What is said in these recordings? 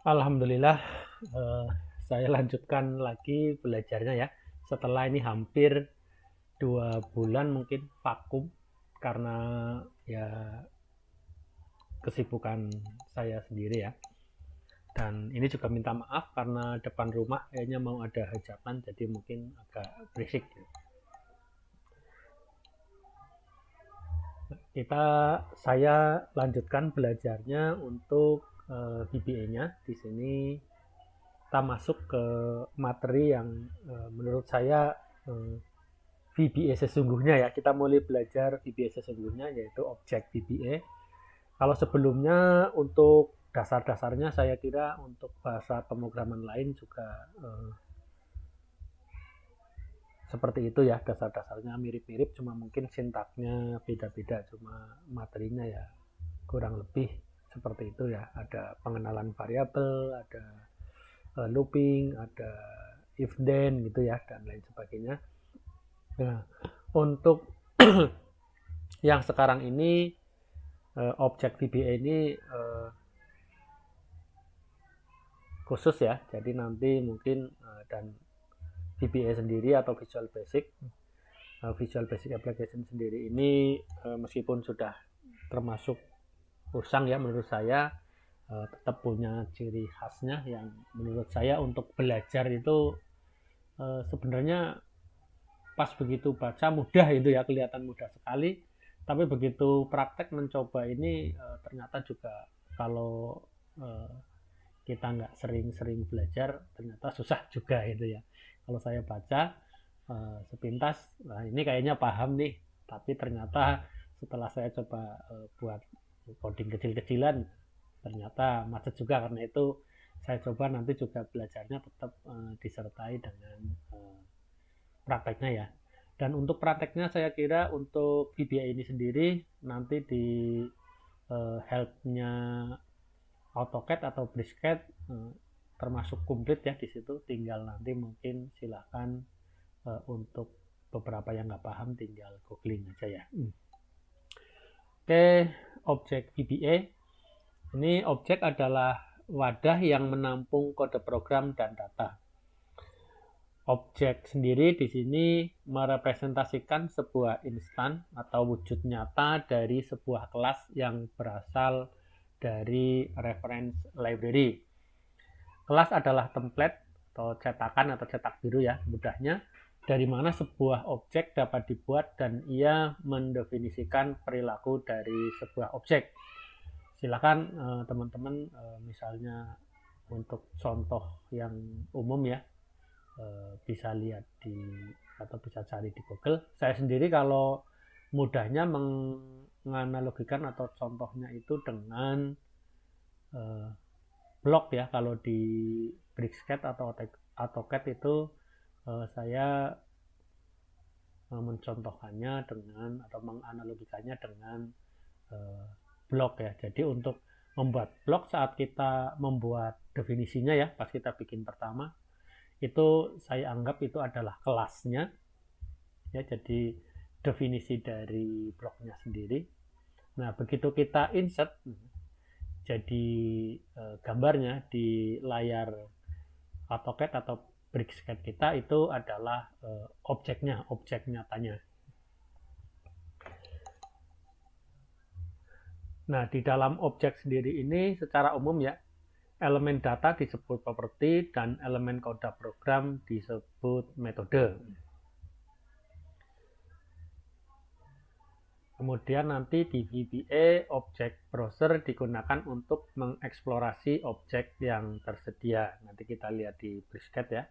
Alhamdulillah, eh, saya lanjutkan lagi belajarnya ya. Setelah ini hampir 2 bulan mungkin vakum karena ya kesibukan saya sendiri ya. Dan ini juga minta maaf karena depan rumah kayaknya mau ada hajatan jadi mungkin agak berisik. Saya lanjutkan belajarnya untuk VBA-nya. Di sini kita masuk ke materi yang menurut saya eh, VBA sesungguhnya ya. Kita mulai belajar VBA sesungguhnya yaitu objek VBA. Kalau sebelumnya untuk dasar-dasarnya saya kira untuk bahasa pemrograman lain juga seperti itu ya, dasar-dasarnya mirip-mirip, cuma mungkin sintaknya beda-beda, cuma materinya ya kurang lebih seperti itu ya. Ada pengenalan variabel, ada looping, ada if then gitu ya, dan lain sebagainya. Nah, untuk yang sekarang ini objek VBA ini khusus ya, jadi nanti mungkin dan VBA sendiri atau Visual Basic Application sendiri ini meskipun sudah termasuk usang ya menurut saya, tetap punya ciri khasnya yang menurut saya untuk belajar itu sebenarnya pas begitu baca mudah itu ya, kelihatan mudah sekali, tapi begitu praktek mencoba ini ternyata juga kalau eh, kita nggak sering-sering belajar ternyata susah juga itu ya. Kalau saya baca sepintas, nah ini kayaknya paham nih, tapi ternyata setelah saya coba buat coding kecil-kecilan ternyata macet juga. Karena itu saya coba nanti juga belajarnya tetap disertai dengan prakteknya ya. Dan untuk prakteknya saya kira untuk VBA ini sendiri nanti di helpnya AutoCAD atau BricsCAD termasuk komplit ya di situ. Tinggal nanti mungkin silahkan untuk beberapa yang nggak paham tinggal googling aja ya. Oke, objek VBA. Ini objek adalah wadah yang menampung kode program dan data. Objek sendiri di sini merepresentasikan sebuah instan atau wujud nyata dari sebuah kelas yang berasal dari reference library. Kelas adalah template atau cetakan atau cetak biru ya mudahnya, dari mana sebuah objek dapat dibuat dan ia mendefinisikan perilaku dari sebuah objek. Silakan teman-teman misalnya untuk contoh yang umum ya, bisa lihat di atau bisa cari di Google. Saya sendiri kalau mudahnya menganalogikan atau contohnya itu dengan blok ya. Kalau di BricsCAD atau AutoCAD itu saya mencontohkannya dengan atau menganalogikannya dengan blok ya. Jadi untuk membuat blok, saat kita membuat definisinya ya, pas kita bikin pertama itu saya anggap itu adalah kelasnya ya, jadi definisi dari bloknya sendiri. Nah begitu kita insert, jadi gambarnya di layar AutoCAD atau BricsCAD kita itu adalah objeknya, objek nyatanya. Nah di dalam objek sendiri ini secara umum ya, elemen data disebut properti dan elemen kode program disebut metode. Kemudian nanti di VBA, objek browser digunakan untuk mengeksplorasi objek yang tersedia. Nanti kita lihat di BricsCAD ya.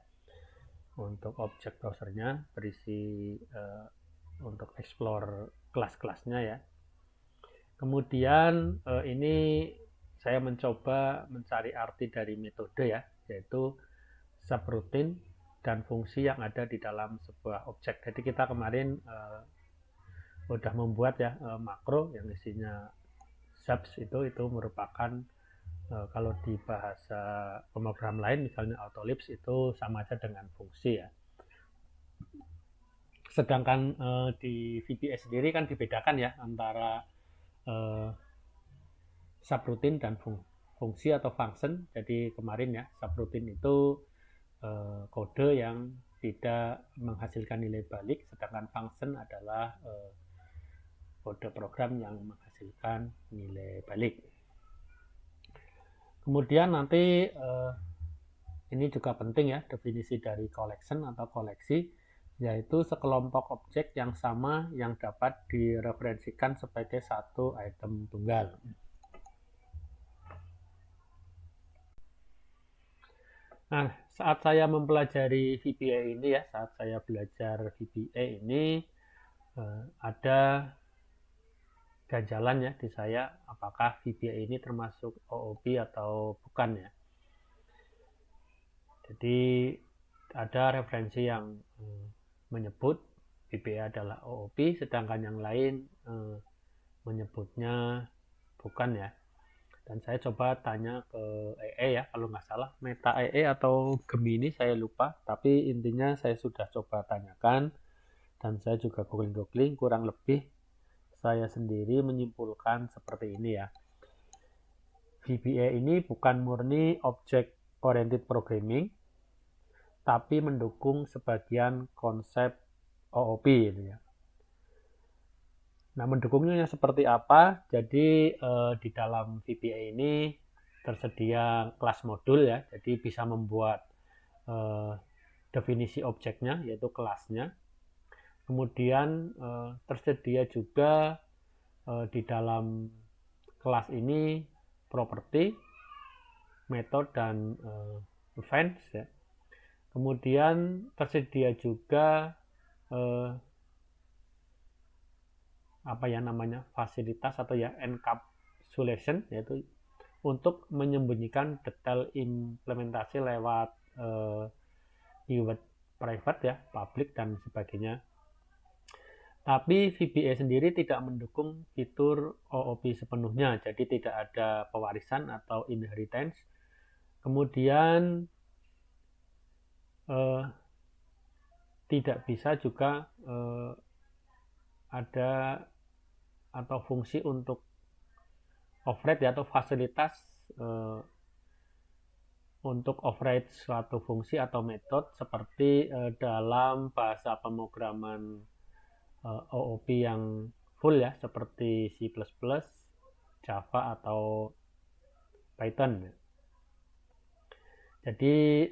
Untuk objek browsernya berisi untuk explore kelas-kelasnya ya. Kemudian ini saya mencoba mencari arti dari metode ya, yaitu subroutine dan fungsi yang ada di dalam sebuah objek. Jadi kita kemarin udah membuat ya makro yang isinya subs, itu merupakan kalau di bahasa pemrogram lain misalnya Autolips itu sama aja dengan fungsi ya. Sedangkan di VBA sendiri kan dibedakan ya antara subroutine dan fungsi atau function. Jadi kemarin ya, subroutine itu kode yang tidak menghasilkan nilai balik, sedangkan function adalah kode program yang menghasilkan nilai balik. Kemudian nanti ini juga penting ya, definisi dari collection atau koleksi, yaitu sekelompok objek yang sama yang dapat direferensikan sebagai satu item tunggal. Nah, saat saya mempelajari VBA ini ya, saat saya belajar VBA ini ada ganjalan ya di saya, apakah VBA ini termasuk OOP atau bukan ya. Jadi ada referensi yang menyebut VBA adalah OOP, sedangkan yang lain menyebutnya bukan ya. Dan saya coba tanya ke EE ya, kalau nggak salah Meta EE atau Gemini saya lupa, tapi intinya saya sudah coba tanyakan dan saya juga googling kurang lebih saya sendiri menyimpulkan seperti ini ya. VBA ini bukan murni object oriented programming, tapi mendukung sebagian konsep OOP ini ya. Nah, mendukungnya seperti apa? Jadi di dalam VBA ini tersedia kelas modul ya, jadi bisa membuat definisi objeknya yaitu kelasnya. Kemudian tersedia juga di dalam kelas ini properti, method dan events ya. Kemudian tersedia juga fasilitas atau ya encapsulation, yaitu untuk menyembunyikan detail implementasi lewat keyword private ya, public dan sebagainya. Tapi VBA sendiri tidak mendukung fitur OOP sepenuhnya, jadi tidak ada pewarisan atau inheritance. Kemudian tidak bisa juga ada atau fungsi untuk override atau fasilitas untuk override suatu fungsi atau metode seperti dalam bahasa pemrograman OOP yang full ya, seperti C++, Java atau Python. Jadi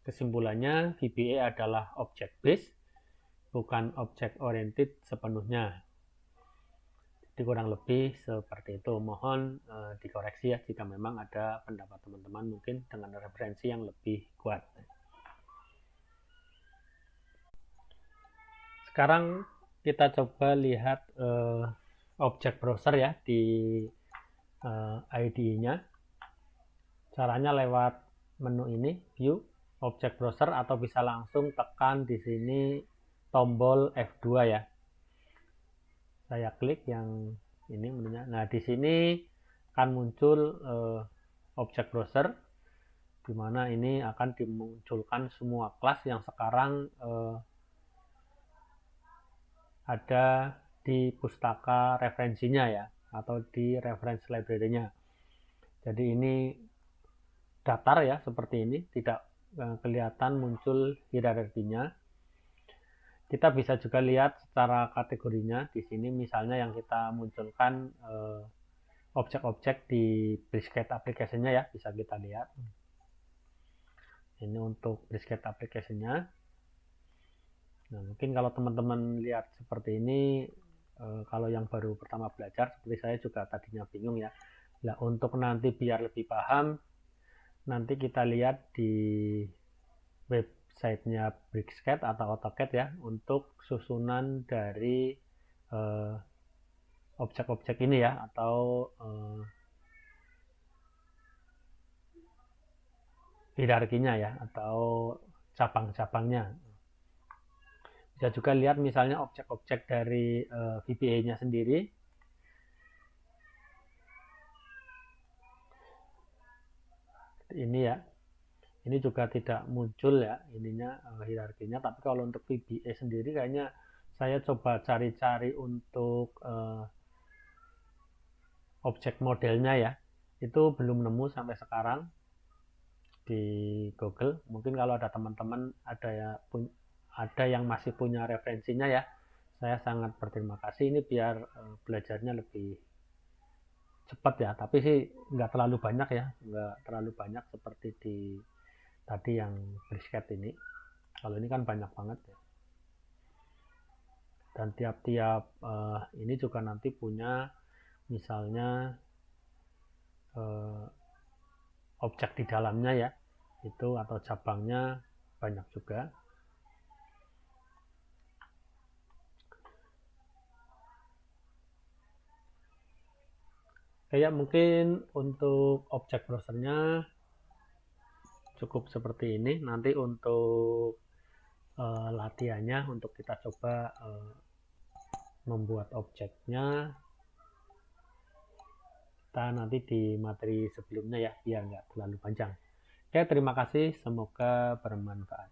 kesimpulannya VBA adalah object based, bukan object oriented sepenuhnya. Jadi kurang lebih seperti itu. Mohon dikoreksi ya jika memang ada pendapat teman-teman mungkin dengan referensi yang lebih kuat. Sekarang kita coba lihat object browser ya di IDE-nya. Caranya lewat menu ini, view object browser, atau bisa langsung tekan di sini tombol F2 ya. Saya klik yang ini menunya. Nah, di sini akan muncul object browser, di mana ini akan dimunculkan semua kelas yang sekarang ada di pustaka referensinya ya, atau di reference library-nya. Jadi ini datar ya, seperti ini, tidak kelihatan muncul hierarkinya. Kita bisa juga lihat secara kategorinya di sini, misalnya yang kita munculkan objek-objek di Brisket application-nya ya, bisa kita lihat. Ini untuk Brisket application-nya. Nah, mungkin kalau teman-teman lihat seperti ini, kalau yang baru pertama belajar, seperti saya juga tadinya bingung ya. Nah, untuk nanti biar lebih paham, nanti kita lihat di websitenya Bricscat atau AutoCAD ya, untuk susunan dari objek-objek ini ya, atau hierarkinya ya, atau cabang-cabangnya. Bisa juga lihat misalnya objek-objek dari VBA-nya sendiri. Ini ya, ini juga tidak muncul ya ininya hierarkinya, tapi kalau untuk VBA sendiri kayaknya saya coba cari-cari untuk objek modelnya ya. itu belum nemu sampai sekarang di Google. Mungkin kalau ada teman-teman ada yang masih punya referensinya ya, saya sangat berterima kasih. Ini biar belajarnya lebih cepat ya, tapi sih nggak terlalu banyak ya, nggak terlalu banyak seperti di tadi yang brisket ini. Kalau ini kan banyak banget ya. Dan tiap-tiap ini juga nanti punya misalnya objek di dalamnya ya, itu atau cabangnya banyak juga. Kayak mungkin untuk objek browsernya cukup seperti ini. Nanti untuk latihannya, untuk kita coba membuat objeknya, kita nanti di materi sebelumnya ya, biar nggak terlalu panjang. Oke, terima kasih, semoga bermanfaat.